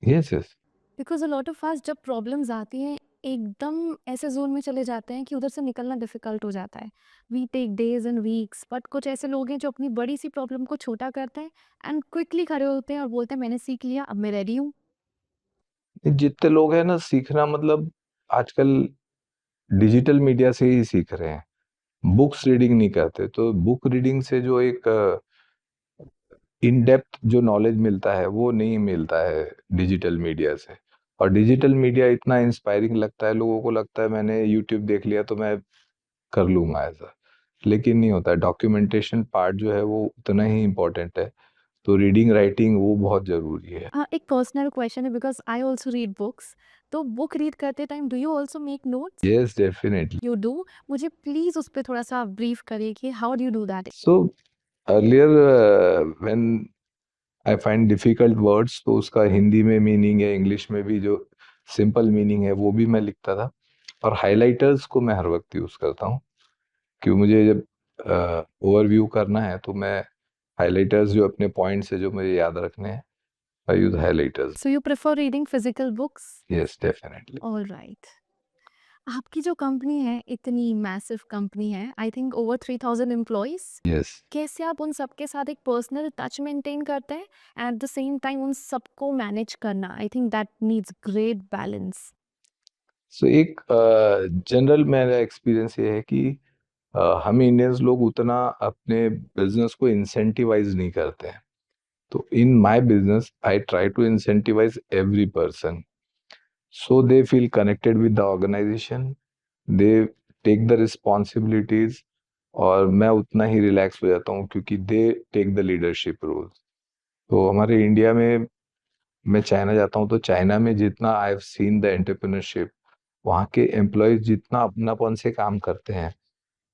Yes yes. Because a lot of fast जब प्रॉब्लम्स आती हैं एकदम ऐसे जोन में चले जाते हैं कि उधर से निकलना डिफिकल्ट हो जाता है। We take days and weeks, but कुछ ऐसे लोग हैं जो अपनी बड़ी सी प्रॉब्लम को छोटा करते हैं एंड क्विकली खड़े होते हैं और बोलते हैं मैंने सीख लिया, अब मैं रेडी हूँ। जितने लोग हैं ना, सीखना मतलब आजकल डिजिटल मीडिया से ही सीख रहे हैं, बुक्स रीडिंग नहीं करते। तो बुक रीडिंग से जो एक इन डेप्थ जो नॉलेज मिलता है वो नहीं मिलता है डिजिटल मीडिया से। और डिजिटल मीडिया इतना इंस्पायरिंग लगता है, लोगों को लगता है मैंने यूट्यूब देख लिया तो मैं कर लूंगा ऐसा, लेकिन नहीं होता है। डॉक्यूमेंटेशन पार्ट जो है वो उतना ही इम्पोर्टेंट है, तो रीडिंग राइटिंग वो बहुत जरूरी है। हाँ, एक पर्सनल क्वेश्चन है because I also read books. तो बुक रीड करते time do you also make notes? Yes definitely. You do? मुझे प्लीज़ उस पर थोड़ा सा ब्रीफ करिए कि how do you do that? So earlier when I find difficult words, तो उसका हिंदी में मीनिंग या इंग्लिश में भी जो सिंपल मीनिंग है वो भी मैं लिखता था। और हाइलाइटर्स को मैं हर वक्त यूज करता हूँ, क्यों मुझे जब ओवरव्यू करना है तो मैं हाइलाइटर्स, जो अपने पॉइंट्स है जो मुझे याद रखने हैं, I use highlighters. So you prefer reading physical books? Yes definitely. All right. आपकी जो कंपनी है इतनी मैसिव कंपनी है, I think over 3000 employees. Yes. कैसे आप उन सबके साथ एक पर्सनल टच मेंटेन करते हैं एट द सेम टाइम उन सबको मैनेज करना? I think that needs great balance. So एक जनरल मेरा एक्सपीरियंस ये है कि हम इंडियंस लोग उतना अपने बिजनेस को इंसेंटिवाइज नहीं करते हैं। तो in my business I try to incentivise every person, so they feel connected with the organization, they take the responsibilities, और मैं उतना ही रिलैक्स हो जाता हूँ क्योंकि they take the leadership role. तो हमारे इंडिया में, मैं चाइना जाता हूँ तो चाइना में जितना I have seen the entrepreneurship, वहाँ के एम्प्लॉयज जितना अपनापन से काम करते हैं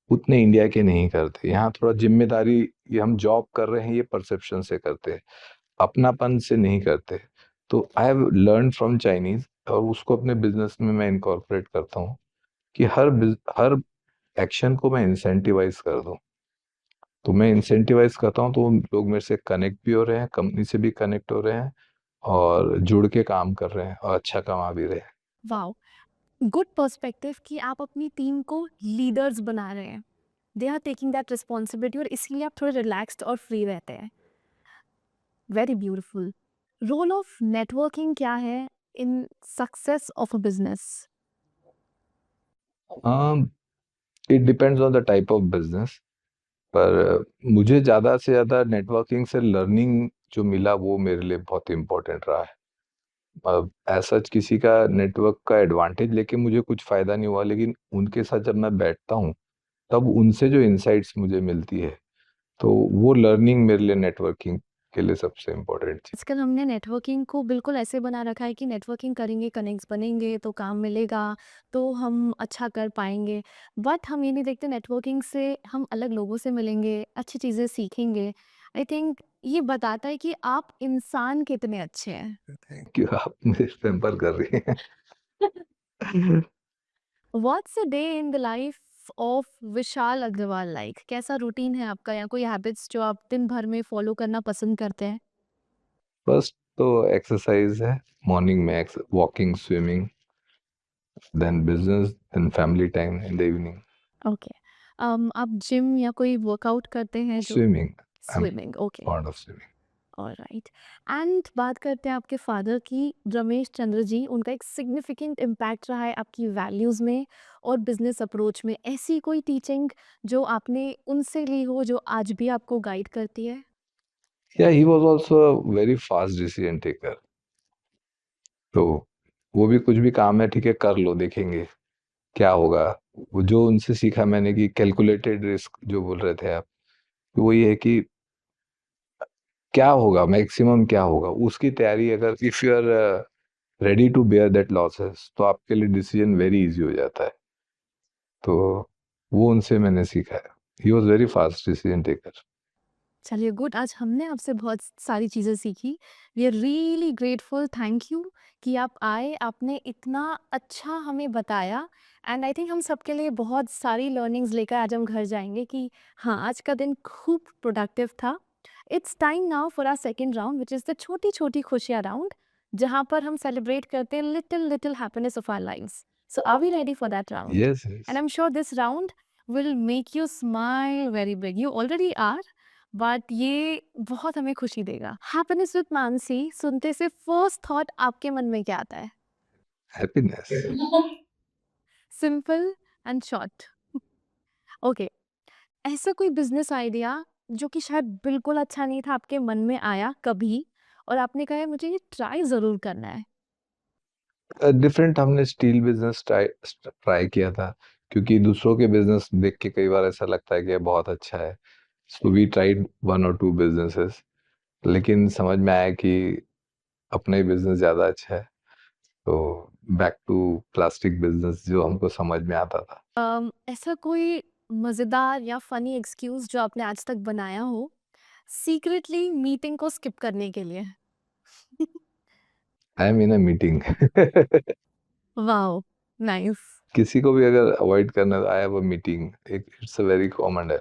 उतने इंडिया के नहीं करते। यहाँ थोड़ा जिम्मेदारी, ये हम जॉब कर रहे हैं ये परसेप्शन से करते हैं, अपनापन से नहीं करते। तो I have learn from Chinese, और उसको अपने बिजनेस में मैं इनकॉर्पोरेट करता हूँ कि हर एक्शन को मैं इंसेंटिवाइज कर दूं। तो मैं इंसेंटिवाइज करता हूँ तो लोग मेरे से कनेक्ट भी हो रहे हैं, कंपनी से भी कनेक्ट हो रहे हैं, और जुड़ के काम कर रहे हैं और अच्छा कमा भी रहे हैं। वाओ, गुड पर्सपेक्टिव कि आप अपनी टीम को लीडर्स बना रहे हैं। They are taking that responsibility और इसीलिए आप थोड़े रिलैक्स्ड और फ्री रहते हैं। Very beautiful. Role of networking क्या है in success of a business? It depends on the type of business. पर मुझे ज़्यादा से ज़्यादा नेटवर्किंग से लर्निंग जो मिला वो मेरे लिए बहुत इम्पोर्टेंट रहा है। ऐसा किसी का नेटवर्क का एडवांटेज लेके मुझे कुछ फ़ायदा नहीं हुआ, लेकिन उनके साथ जब मैं बैठता हूँ तब उनसे जो इनसाइट्स मुझे मिलती है, तो वो लर्निंग मेरे लिए नेटवर्किंग के लिए सबसे इम्पोर्टेंट चीज़। आजकल हमने नेटवर्किंग को बिल्कुल ऐसे बना रखा है कि नेटवर्किंग करेंगे, कनेक्ट्स बनेंगे तो काम मिलेगा, तो हम अच्छा कर पाएँगे। बट हम ये नहीं देखते नेटवर्किंग से हम अलग लोगों से मिलेंगे, अच्छी चीज़ें सीखेंगे। आई थिंक ये बताता है कि आप इंसान कितने अच्छे हैं। थैंक यू, आप मुझे पैम्पर कर रही हैं। What's a day in the life of Vishal Agarwal like? कैसा रूटीन है आपका या कोई हैबिट्स जो आप दिन भर में फॉलो करना पसंद करते हैं? फर्स्ट तो एक्सरसाइज है, मॉर्निंग में walking, swimming, then business, then family time in the evening. Okay. आप जिम या कोई वर्कआउट करते हैं जो swimming, I am swimming? Okay. Fond of swimming. Alright. And बात करते हैं आपके फादर की, रमेश चंद्र जी, उनका एक सिग्निफिकेंट इम्पैक्ट रहा है आपकी वैल्यूज़ में और बिजनेस अप्रोच में। ऐसी कोई टीचिंग जो आपने उनसे ली हो जो आज भी आपको गाइड करती है? या he was also a very fast decision taker. तो वो भी कुछ भी काम है, ठीक है कर लो, देखेंगे क्या होगा। वो जो उनसे सीखा मैंने कि कैलकुलेटेड रिस्क जो बोल रहे थे आप, वो ये है कि क्या होगा, मैक्सिमम क्या होगा, उसकी तैयारी अगर if you are ready to bear that losses, तो आपके लिए डिसीजन वेरी इजी हो जाता है। तो वो उनसे मैंने सीखा है। He was very fast decision taker. चलिए गुड, आज हमने आपसे बहुत सारी चीज़ें सीखी। We are really grateful, thank you कि आप आए, आपने इतना अच्छा हमें बताया। एंड आई थिंक हम सबके लिए बहुत सारी लर्निंग्स लेकर आज हम घर जाएंगे कि हाँ, आज का दिन खूब प्रोडक्टिव था। It's time now for our second round which is the छोटी छोटी खुशियाँ राउंड, जहाँ पर हम सेलिब्रेट करते हैं little little happiness of our lives. So are we ready for that round? Yes, and yes. I am sure this round will make you smile very big, you already are, but ये बहुत हमें खुशी देगा। Happiness with Mansi सुनते से first thought आपके मन में क्या आता है? Happiness. Simple and short. Okay. ऐसा कोई बिजनेस आइडिया जो कि शायद बिल्कुल अच्छा नहीं था, आपके मन में आया कभी और आपने कहा मुझे ये ट्राई जरूर करना है? डिफरेंट, हमने स्टील बिजनेस ट्राई ट्राई किया था, क्योंकि दूसरों के बिजनेस देख के कई बार ऐसा लगता है कि ये बहुत अच्छा है। सो वी ट्राइड वन और टू बिजनेसेस, लेकिन समझ में आया कि अपना ही बिजनेस ज़्यादा अच्छा है। तो बैक टू प्लास्टिक बिजनेस जो हमको समझ में आता था। ऐसा कोई मजेदार या फनी एक्सक्यूज जो आपने आज तक बनाया हो सीक्रेटली मीटिंग को स्किप करने के लिए? I am in a meeting. Wow, nice. किसी को भी अगर अवॉइड करना है, I have a meeting, it's a very common है।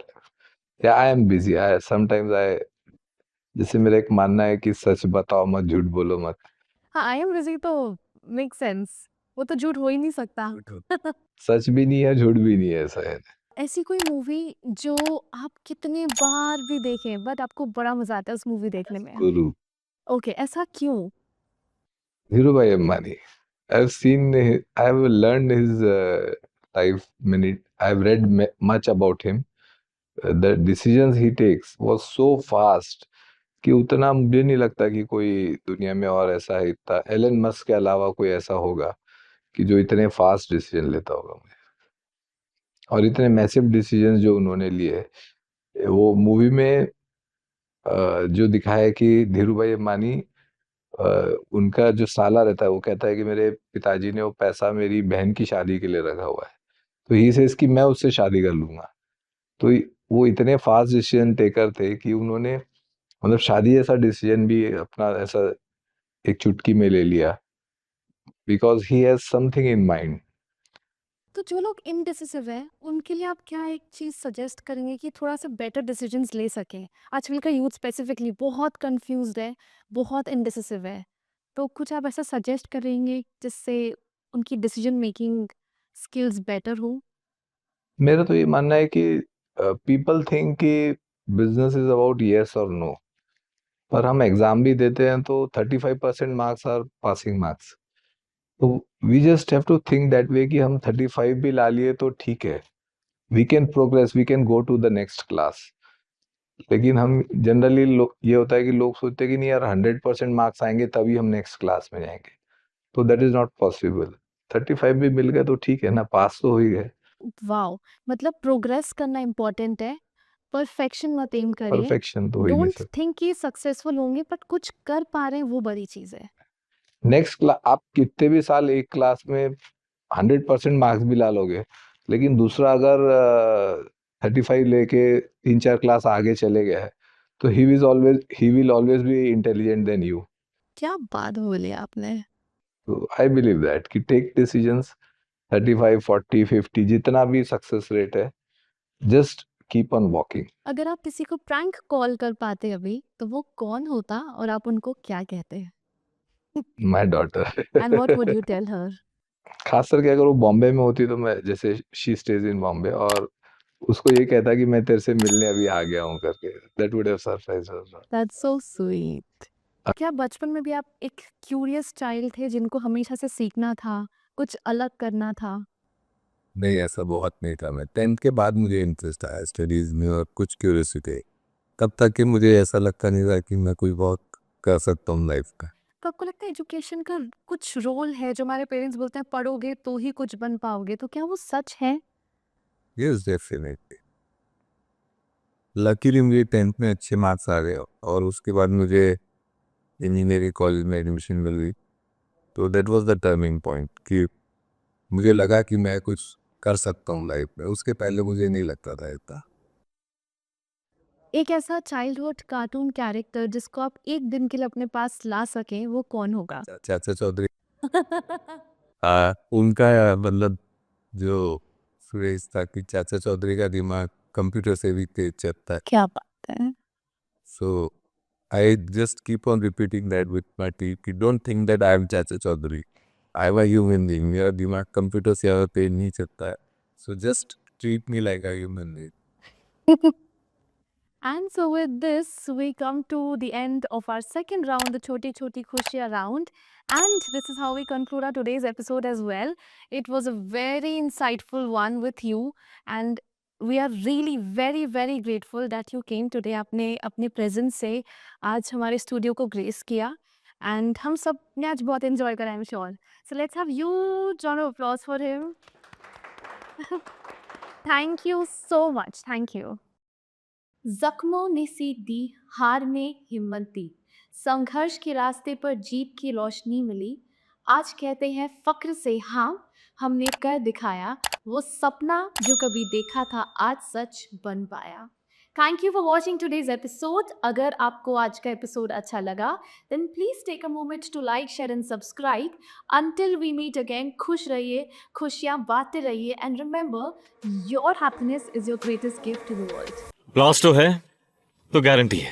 या I am busy, I sometimes I, जैसे मेरा एक मानना है कि सच बताओ मत, झूठ बोलो मत। हाँ, आई एम बिजी तो मेक सेंस, वो तो झूठ हो ही नहीं सकता। सच भी नहीं है, झूठ भी नहीं है, ऐसा है। ऐसी कोई मूवी जो आप कितने बार भी देखें बट आपको बड़ा मजा आता है उस मूवी देखने में? गुरु, ओके, ऐसा क्यों? Dhirubhai Ambani. I've seen, I've learned his life many. I've read much about him. The decisions he takes was so fast कि उतना मुझे नहीं लगता कि कोई दुनिया में और ऐसा है, इतना एलन मस्क के अलावा कोई ऐसा होगा कि जो इतने फास्ट डिसीजन लेता होगा मुझे। और इतने मैसिव डिसीजन जो उन्होंने लिए, वो मूवी में जो दिखाया है कि धीरूभाई अंबानी, उनका जो साला रहता है वो कहता है कि मेरे पिताजी ने वो पैसा मेरी बहन की शादी के लिए रखा हुआ है, तो ही सेज कि मैं उससे शादी कर लूंगा। तो वो इतने फास्ट डिसीजन टेकर थे कि उन्होंने मतलब शादी जैसा डिसीजन भी अपना ऐसा एक चुटकी में ले लिया, because he has something in mind. तो जो लोग इनडिसिसिव है उनके लिए आप क्या एक चीज़ सजेस्ट करेंगे कि थोड़ा सा बेटर डिसीजंस ले सकें? आजकल का यूथ स्पेसिफिकली बहुत कंफ्यूज्ड है, बहुत इनडिसिसिव है, तो कुछ आप ऐसा सजेस्ट करेंगे जिससे उनकी डिसीजन मेकिंग स्किल्स बेटर हो? मेरा तो ये मानना है कि पीपल थिंक कि बिजनेस इज अबाउट यस और नो, पर हम एग्जाम भी देते हैं तो 35% मार्क्स आर पासिंग मार्क्स। तो we just have to think that way कि हम 35 भी ला लिए तो ठीक है, we can progress, we can go to the next class. लेकिन हम जनरली ये होता है कि लोग सोचते हैं कि नहीं यार 100% मार्क्स आएंगे तभी हम नेक्स्ट क्लास में जाएंगे, तो दैट इज नॉट पॉसिबल। 35 भी मिल गए तो ठीक है ना, पास तो हो ही गए। वाओ! मतलब प्रोग्रेस करना इम्पोर्टेंट है, परफेक्शन मत एम करिए। परफेक्शन तो हो ही नहीं डोंट सकता। थिंक कि सक्सेसफुल होंगे बट कुछ कर पा रहे हैं वो बड़ी चीज़ है। नेक्स्ट क्लास आप कितने भी साल एक क्लास में 100% मार्क्स भी ला लोगे, लेकिन दूसरा अगर 35 लेके 3-4 क्लास आगे चले गया है, तो he will always be intelligent then you. क्या बात बोली आपने। तो आई बिलीव दैट कि टेक डिसीजंस 35, 40, 50 जितना भी सक्सेस रेट है, जस्ट कीप ऑन वॉकिंग। अगर आप किसी को प्रैंक कॉल कर पाते अभी, तो वो कौन होता और आप उनको क्या कहते? My daughter. And what would you tell her? खास करके अगर वो बॉम्बे में होती तो मैं, जैसे शी स्टेज इन बॉम्बे, और उसको ये कहता कि मैं तेरे से मिलने अभी आ गया हूँ करके, that would have surprised her. That's so sweet. क्या बचपन में भी आप एक क्यूरियस चाइल्ड थे जिनको हमेशा से सीखना था, कुछ अलग करना था? नहीं, ऐसा बहुत नहीं था। मैं 10th के बाद मुझे इंटरेस्ट आया स्टडीज़ में और कुछ क्यूरियोसिटी। तब तक कि मुझे ऐसा लगता नहीं था कि मैं कोई बहुत कर सकता हूँ लाइफ का। तो आपको लगता है एजुकेशन का कुछ रोल है जो हमारे पेरेंट्स बोलते हैं पढ़ोगे तो ही कुछ बन पाओगे, तो क्या वो सच है? Yes, definitely. लकीली मुझे 10th में अच्छे मार्क्स आ गए और उसके बाद मुझे इंजीनियरिंग कॉलेज में एडमिशन मिल गई। तो that was the turning point कि मुझे लगा कि मैं कुछ कर सकता हूँ लाइफ में। उसके पहले मुझे नहीं लगता था इतना। एक ऐसा चाइल्डहुड कार्टून कैरेक्टर जिसको आप एक दिन के लिए अपने पास ला सकें, वो कौन होगा? चाचा चौधरी, उनका मतलब जो सुरेश था कि चाचा चौधरी का दिमाग कंप्यूटर से भी तेज चलता है। क्या बात है। So I just keep on repeating that with my team कि don't think that I am चाचा Chaudhary. I am a human being. मेरा दिमाग कंप्यूटर से ज़्यादा तेज नहीं चलता है. So just treat me like a human being. And so with this, we come to the end of our second round, the Choti Choti Khushiyan round. And this is how we conclude our today's episode as well. It was a very insightful one with you. And we are really very, very grateful that you came today. अपने presence से आज हमारे studio को grace किया. And हम सब ने आज बहुत enjoy करा, I'm sure. So let's have huge round of applause for him. Thank you so much. Thank you. जख्मों ने सी दी, हार में हिम्मत दी, संघर्ष के रास्ते पर जीत की रोशनी मिली। आज कहते हैं फक्र से हाँ, हमने कर दिखाया, वो सपना जो कभी देखा था आज सच बन पाया। Thank you for watching today's episode. अगर आपको आज का एपिसोड अच्छा लगा then please take a moment to like, share and subscribe. Until we meet again, खुश रहिए, खुशियाँ बांटते रहिए, and remember your happiness is your greatest gift to the world. Blast तो है तो गारंटी है।